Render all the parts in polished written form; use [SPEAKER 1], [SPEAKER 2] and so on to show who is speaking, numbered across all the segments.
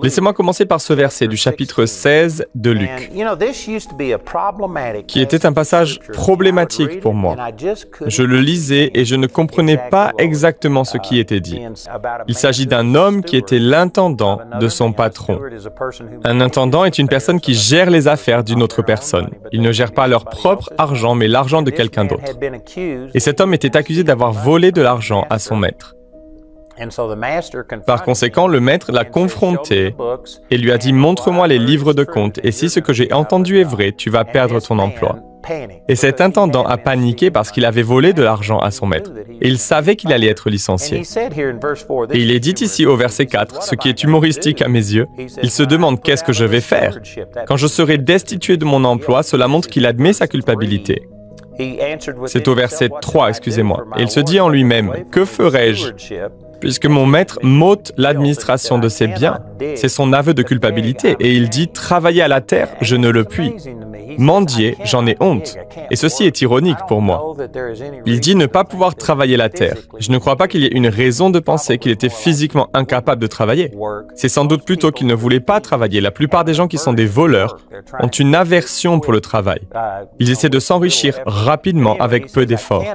[SPEAKER 1] Laissez-moi commencer par ce verset du chapitre 16 de Luc, qui était un passage problématique pour moi. Je le lisais et je ne comprenais pas exactement ce qui était dit. Il s'agit d'un homme qui était l'intendant de son patron. Un intendant est une personne qui gère les affaires d'une autre personne. Ils ne gèrent pas leur propre argent, mais l'argent de quelqu'un d'autre. Et cet homme était accusé d'avoir volé de l'argent à son maître. Par conséquent, le maître l'a confronté et lui a dit « Montre-moi les livres de compte, et si ce que j'ai entendu est vrai, tu vas perdre ton emploi. » Et cet intendant a paniqué parce qu'il avait volé de l'argent à son maître. Et il savait qu'il allait être licencié. Et il est dit ici au verset 4, ce qui est humoristique à mes yeux, il se demande « Qu'est-ce que je vais faire ?» Quand je serai destitué de mon emploi, cela montre qu'il admet sa culpabilité. C'est au verset 3, excusez-moi. Et il se dit en lui-même « Que ferai-je ? Puisque mon maître m'ôte l'administration de ses biens, c'est son aveu de culpabilité. Et il dit, travailler à la terre, je ne le puis. Mendier, j'en ai honte. Et ceci est ironique pour moi. Il dit ne pas pouvoir travailler la terre. Je ne crois pas qu'il y ait une raison de penser qu'il était physiquement incapable de travailler. C'est sans doute plutôt qu'il ne voulait pas travailler. La plupart des gens qui sont des voleurs ont une aversion pour le travail. Ils essaient de s'enrichir rapidement avec peu d'efforts.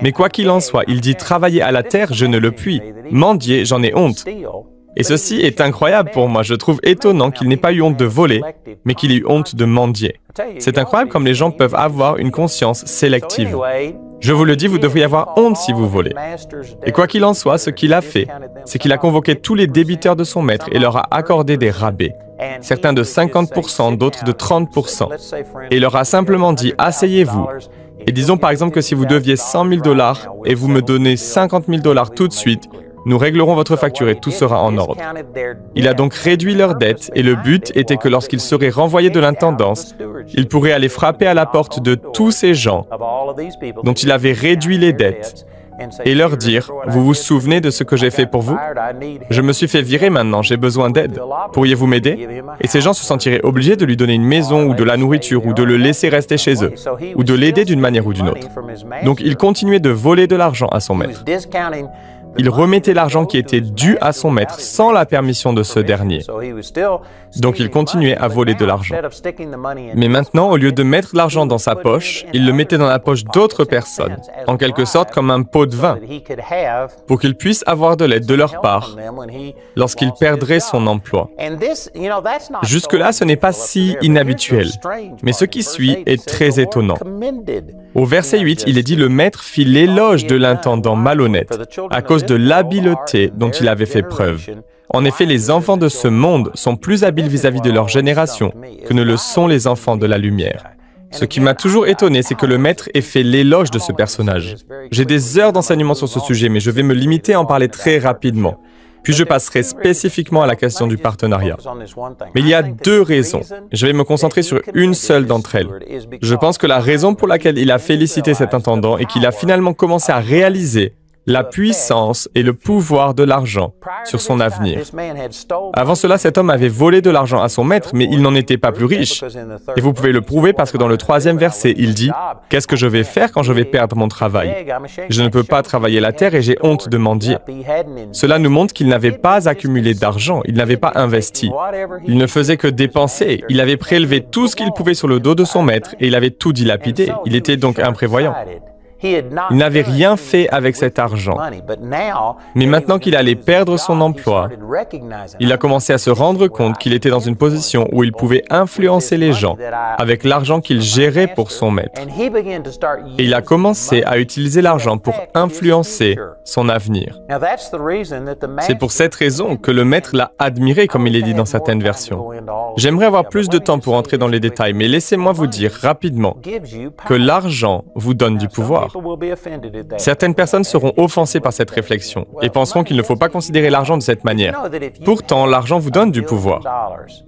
[SPEAKER 1] Mais quoi qu'il en soit, il dit travailler à la terre, je ne le puis. Mendier, j'en ai honte. Et ceci est incroyable pour moi. Je trouve étonnant qu'il n'ait pas eu honte de voler, mais qu'il ait eu honte de mendier. C'est incroyable comme les gens peuvent avoir une conscience sélective. Je vous le dis, vous devriez avoir honte si vous volez. Et quoi qu'il en soit, ce qu'il a fait, c'est qu'il a convoqué tous les débiteurs de son maître et leur a accordé des rabais. Certains de 50%, d'autres de 30%. Et il leur a simplement dit, asseyez-vous. Et disons par exemple que si vous deviez 100 000 $ et vous me donnez 50 000 $ tout de suite, nous réglerons votre facture et tout sera en ordre. Il a donc réduit leurs dettes et le but était que lorsqu'ils seraient renvoyés de l'intendance, il pourrait aller frapper à la porte de tous ces gens dont il avait réduit les dettes et leur dire « Vous vous souvenez de ce que j'ai fait pour vous? Je me suis fait virer maintenant, j'ai besoin d'aide. Pourriez-vous m'aider ?» Et ces gens se sentiraient obligés de lui donner une maison ou de la nourriture ou de le laisser rester chez eux ou de l'aider d'une manière ou d'une autre. Donc il continuait de voler de l'argent à son maître. Il remettait l'argent qui était dû à son maître sans la permission de ce dernier. Donc il continuait à voler de l'argent. Mais maintenant, au lieu de mettre l'argent dans sa poche, il le mettait dans la poche d'autres personnes, en quelque sorte comme un pot de vin, pour qu'ils puissent avoir de l'aide de leur part lorsqu'il perdrait son emploi. Jusque-là, ce n'est pas si inhabituel, mais ce qui suit est très étonnant. Au verset 8, il est dit « Le maître fit l'éloge de l'intendant malhonnête à cause de l'habileté dont il avait fait preuve. En effet, les enfants de ce monde sont plus habiles vis-à-vis de leur génération que ne le sont les enfants de la lumière. » Ce qui m'a toujours étonné, c'est que le maître ait fait l'éloge de ce personnage. J'ai des heures d'enseignement sur ce sujet, mais je vais me limiter à en parler très rapidement. Puis je passerai spécifiquement à la question du partenariat. Mais il y a deux raisons. Je vais me concentrer sur une seule d'entre elles. Je pense que la raison pour laquelle il a félicité cet intendant est qu'il a finalement commencé à réaliser la puissance et le pouvoir de l'argent sur son avenir. Avant cela, cet homme avait volé de l'argent à son maître, mais il n'en était pas plus riche. Et vous pouvez le prouver parce que dans le 3e verset, il dit « Qu'est-ce que je vais faire quand je vais perdre mon travail? Je ne peux pas travailler la terre et j'ai honte de mendier. » Cela nous montre qu'il n'avait pas accumulé d'argent, il n'avait pas investi. Il ne faisait que dépenser. Il avait prélevé tout ce qu'il pouvait sur le dos de son maître et il avait tout dilapidé. Il était donc imprévoyant. Il n'avait rien fait avec cet argent. Mais maintenant qu'il allait perdre son emploi, il a commencé à se rendre compte qu'il était dans une position où il pouvait influencer les gens avec l'argent qu'il gérait pour son maître. Et il a commencé à utiliser l'argent pour influencer son avenir. C'est pour cette raison que le maître l'a admiré, comme il est dit dans certaines versions. J'aimerais avoir plus de temps pour entrer dans les détails, mais laissez-moi vous dire rapidement que l'argent vous donne du pouvoir. Certaines personnes seront offensées par cette réflexion et penseront qu'il ne faut pas considérer l'argent de cette manière. Pourtant, l'argent vous donne du pouvoir.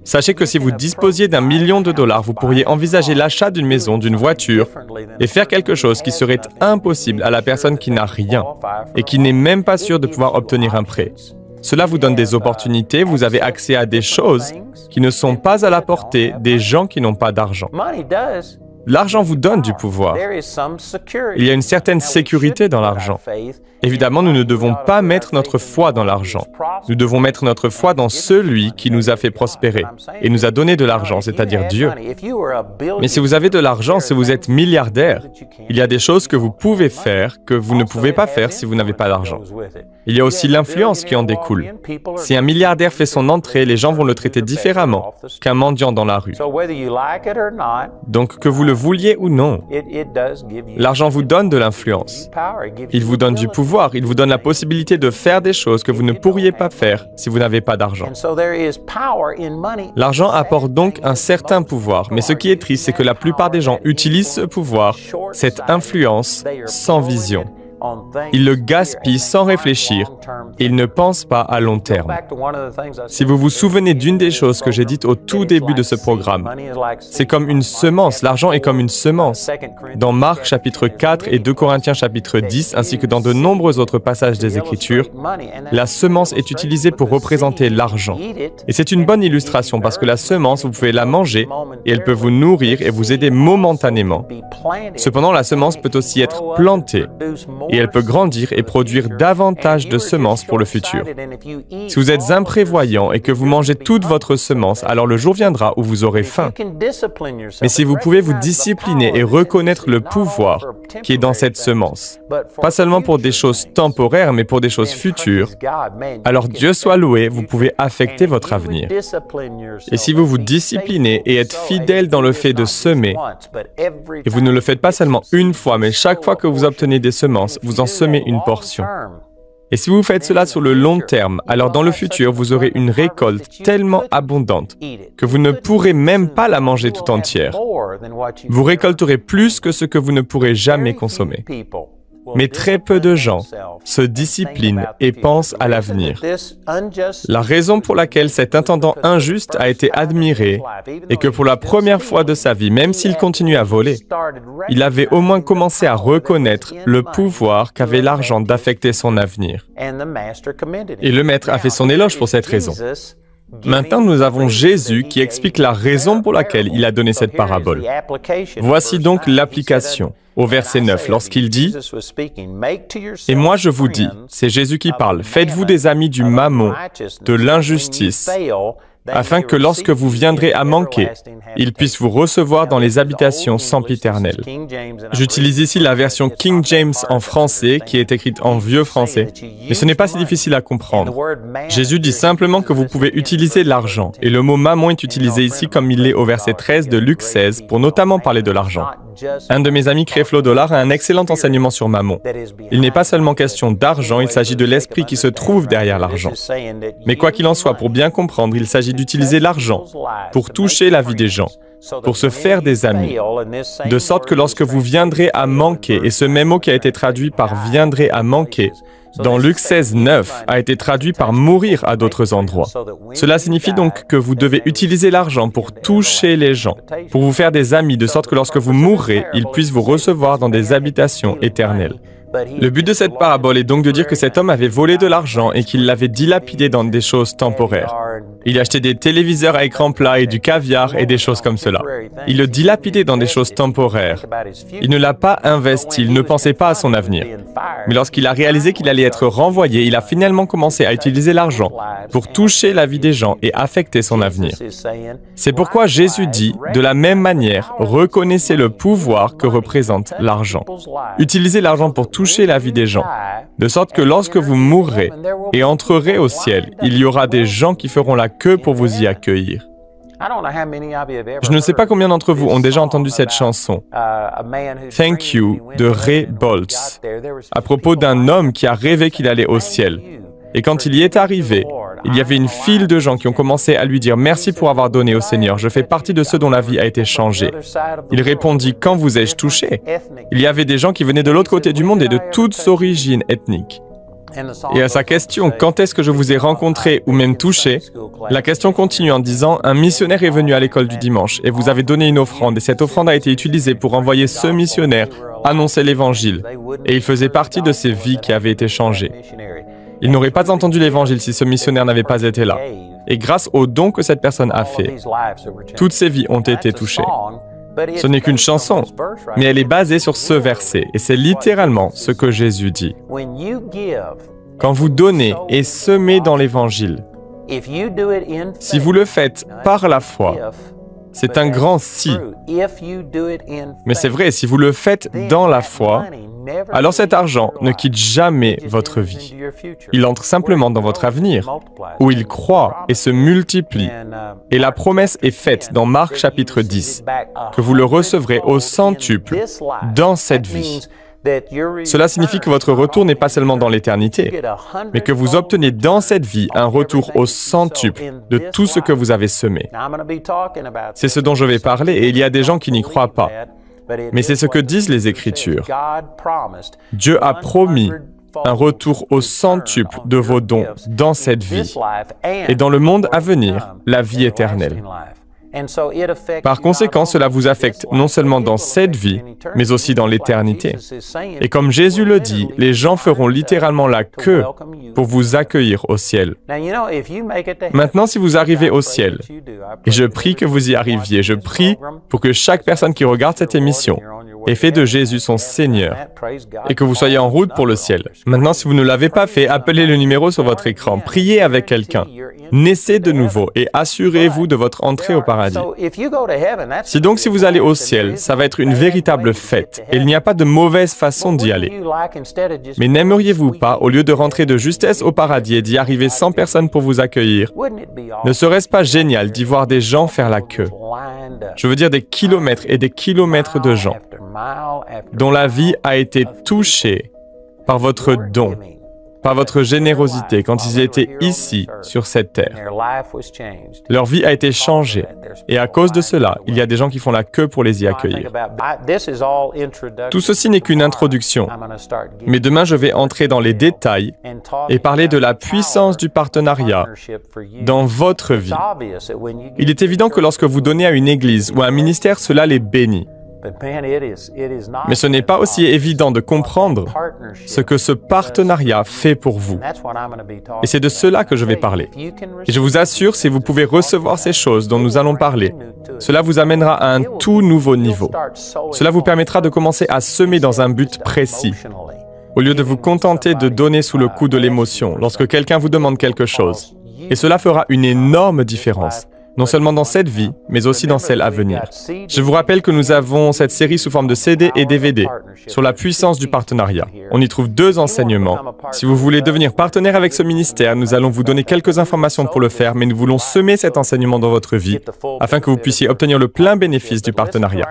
[SPEAKER 1] Sachez que si vous disposiez d'1 million de $, vous pourriez envisager l'achat d'une maison, d'une voiture et faire quelque chose qui serait impossible à la personne qui n'a rien et qui n'est même pas sûre de pouvoir obtenir un prêt. Cela vous donne des opportunités, vous avez accès à des choses qui ne sont pas à la portée des gens qui n'ont pas d'argent. L'argent vous donne du pouvoir. Il y a une certaine sécurité dans l'argent. Évidemment, nous ne devons pas mettre notre foi dans l'argent. Nous devons mettre notre foi dans celui qui nous a fait prospérer et nous a donné de l'argent, c'est-à-dire Dieu. Mais si vous avez de l'argent, si vous êtes milliardaire, il y a des choses que vous pouvez faire que vous ne pouvez pas faire si vous n'avez pas d'argent. Il y a aussi l'influence qui en découle. Si un milliardaire fait son entrée, les gens vont le traiter différemment qu'un mendiant dans la rue. Donc, que vous le vouliez ou non, l'argent vous donne de l'influence. Il vous donne du pouvoir, il vous donne la possibilité de faire des choses que vous ne pourriez pas faire si vous n'avez pas d'argent. L'argent apporte donc un certain pouvoir, mais ce qui est triste, c'est que la plupart des gens utilisent ce pouvoir, cette influence, sans vision. Ils le gaspillent sans réfléchir et ils ne pensent pas à long terme. Si vous vous souvenez d'une des choses que j'ai dites au tout début de ce programme, c'est comme une semence, l'argent est comme une semence. Dans Marc chapitre 4 et 2 Corinthiens chapitre 10, ainsi que dans de nombreux autres passages des Écritures, la semence est utilisée pour représenter l'argent. Et c'est une bonne illustration parce que la semence, vous pouvez la manger et elle peut vous nourrir et vous aider momentanément. Cependant, la semence peut aussi être plantée et elle peut grandir et produire davantage de semences pour le futur. Si vous êtes imprévoyant et que vous mangez toute votre semence, alors le jour viendra où vous aurez faim. Mais si vous pouvez vous discipliner et reconnaître le pouvoir qui est dans cette semence, pas seulement pour des choses temporaires, mais pour des choses futures, alors Dieu soit loué, vous pouvez affecter votre avenir. Et si vous vous disciplinez et êtes fidèle dans le fait de semer, et vous ne le faites pas seulement une fois, mais chaque fois que vous obtenez des semences, vous en semez une portion. Et si vous faites cela sur le long terme, alors dans le futur, vous aurez une récolte tellement abondante que vous ne pourrez même pas la manger tout entière. Vous récolterez plus que ce que vous ne pourrez jamais consommer. Mais très peu de gens se disciplinent et pensent à l'avenir. La raison pour laquelle cet intendant injuste a été admiré est que pour la première fois de sa vie, même s'il continue à voler, il avait au moins commencé à reconnaître le pouvoir qu'avait l'argent d'affecter son avenir. Et le maître a fait son éloge pour cette raison. Maintenant, nous avons Jésus qui explique la raison pour laquelle il a donné cette parabole. Voici donc l'application. Au verset 9, lorsqu'il dit « Et moi je vous dis, c'est Jésus qui parle, faites-vous des amis du mammon, de l'injustice, afin que lorsque vous viendrez à manquer, ils puissent vous recevoir dans les habitations sempiternelles. » J'utilise ici la version King James en français, qui est écrite en vieux français, mais ce n'est pas si difficile à comprendre. Jésus dit simplement que vous pouvez utiliser l'argent, et le mot mammon est utilisé ici comme il l'est au verset 13 de Luc 16, pour notamment parler de l'argent. Un de mes amis, Creflo Dollar, a un excellent enseignement sur Mammon. Il n'est pas seulement question d'argent, il s'agit de l'esprit qui se trouve derrière l'argent. Mais quoi qu'il en soit, pour bien comprendre, il s'agit d'utiliser l'argent pour toucher la vie des gens, pour se faire des amis, de sorte que lorsque vous viendrez à manquer, et ce même mot qui a été traduit par « viendrez à manquer », dans Luc 16, 9, a été traduit par « mourir » à d'autres endroits. Cela signifie donc que vous devez utiliser l'argent pour toucher les gens, pour vous faire des amis, de sorte que lorsque vous mourrez, ils puissent vous recevoir dans des habitations éternelles. Le but de cette parabole est donc de dire que cet homme avait volé de l'argent et qu'il l'avait dilapidé dans des choses temporaires. Il achetait des téléviseurs à écran plat et du caviar et des choses comme cela. Il le dilapidait dans des choses temporaires. Il ne l'a pas investi, il ne pensait pas à son avenir. Mais lorsqu'il a réalisé qu'il allait être renvoyé, il a finalement commencé à utiliser l'argent pour toucher la vie des gens et affecter son avenir. C'est pourquoi Jésus dit, de la même manière, reconnaissez le pouvoir que représente l'argent. Utilisez l'argent pour toucher la vie des gens, de sorte que lorsque vous mourrez et entrerez au ciel, il y aura des gens qui feront la queue pour vous y accueillir. Je ne sais pas combien d'entre vous ont déjà entendu cette chanson « Thank You » de Ray Boltz, à propos d'un homme qui a rêvé qu'il allait au ciel. Et quand il y est arrivé, il y avait une file de gens qui ont commencé à lui dire « Merci pour avoir donné au Seigneur, je fais partie de ceux dont la vie a été changée. » Il répondit « Quand vous ai-je touché ?» Il y avait des gens qui venaient de l'autre côté du monde et de toutes origines ethniques. Et à sa question « Quand est-ce que je vous ai rencontré ou même touché ?» la question continue en disant « Un missionnaire est venu à l'école du dimanche et vous avez donné une offrande et cette offrande a été utilisée pour envoyer ce missionnaire annoncer l'Évangile. Et il faisait partie de ces vies qui avaient été changées. Il n'aurait pas entendu l'Évangile si ce missionnaire n'avait pas été là. » Et grâce au don que cette personne a fait, toutes ces vies ont été touchées. Ce n'est qu'une chanson, mais elle est basée sur ce verset, et c'est littéralement ce que Jésus dit. Quand vous donnez et semez dans l'Évangile, si vous le faites par la foi, c'est un grand si. Mais c'est vrai, si vous le faites dans la foi, alors cet argent ne quitte jamais votre vie. Il entre simplement dans votre avenir, où il croît et se multiplie. Et la promesse est faite dans Marc chapitre 10, que vous le recevrez au centuple dans cette vie. Cela signifie que votre retour n'est pas seulement dans l'éternité, mais que vous obtenez dans cette vie un retour au centuple de tout ce que vous avez semé. C'est ce dont je vais parler, et il y a des gens qui n'y croient pas. Mais c'est ce que disent les Écritures. Dieu a promis un retour au centuple de vos dons dans cette vie, et dans le monde à venir, la vie éternelle. Par conséquent, cela vous affecte non seulement dans cette vie, mais aussi dans l'éternité. Et comme Jésus le dit, les gens feront littéralement la queue pour vous accueillir au ciel. Maintenant, si vous arrivez au ciel, et je prie que vous y arriviez, je prie pour que chaque personne qui regarde cette émission ait fait de Jésus son Seigneur, et que vous soyez en route pour le ciel. Maintenant, si vous ne l'avez pas fait, appelez le numéro sur votre écran, priez avec quelqu'un, naissez de nouveau et assurez-vous de votre entrée au paradis. Si vous allez au ciel, ça va être une véritable fête, et il n'y a pas de mauvaise façon d'y aller. Mais n'aimeriez-vous pas, au lieu de rentrer de justesse au paradis et d'y arriver sans personne pour vous accueillir, ne serait-ce pas génial d'y voir des gens faire la queue? Je veux dire des kilomètres et des kilomètres de gens dont la vie a été touchée par votre don, par votre générosité quand ils étaient ici, sur cette terre. Leur vie a été changée, et à cause de cela, il y a des gens qui font la queue pour les y accueillir. Tout ceci n'est qu'une introduction, mais demain je vais entrer dans les détails et parler de la puissance du partenariat dans votre vie. Il est évident que lorsque vous donnez à une église ou à un ministère, cela les bénit. Mais ce n'est pas aussi évident de comprendre ce que ce partenariat fait pour vous. Et c'est de cela que je vais parler. Et je vous assure, si vous pouvez recevoir ces choses dont nous allons parler, cela vous amènera à un tout nouveau niveau. Cela vous permettra de commencer à semer dans un but précis. Au lieu de vous contenter de donner sous le coup de l'émotion lorsque quelqu'un vous demande quelque chose. Et cela fera une énorme différence. Non seulement dans cette vie, mais aussi dans celle à venir. Je vous rappelle que nous avons cette série sous forme de CD et DVD sur la puissance du partenariat. On y trouve 2 enseignements. Si vous voulez devenir partenaire avec ce ministère, nous allons vous donner quelques informations pour le faire, mais nous voulons semer cet enseignement dans votre vie afin que vous puissiez obtenir le plein bénéfice du partenariat.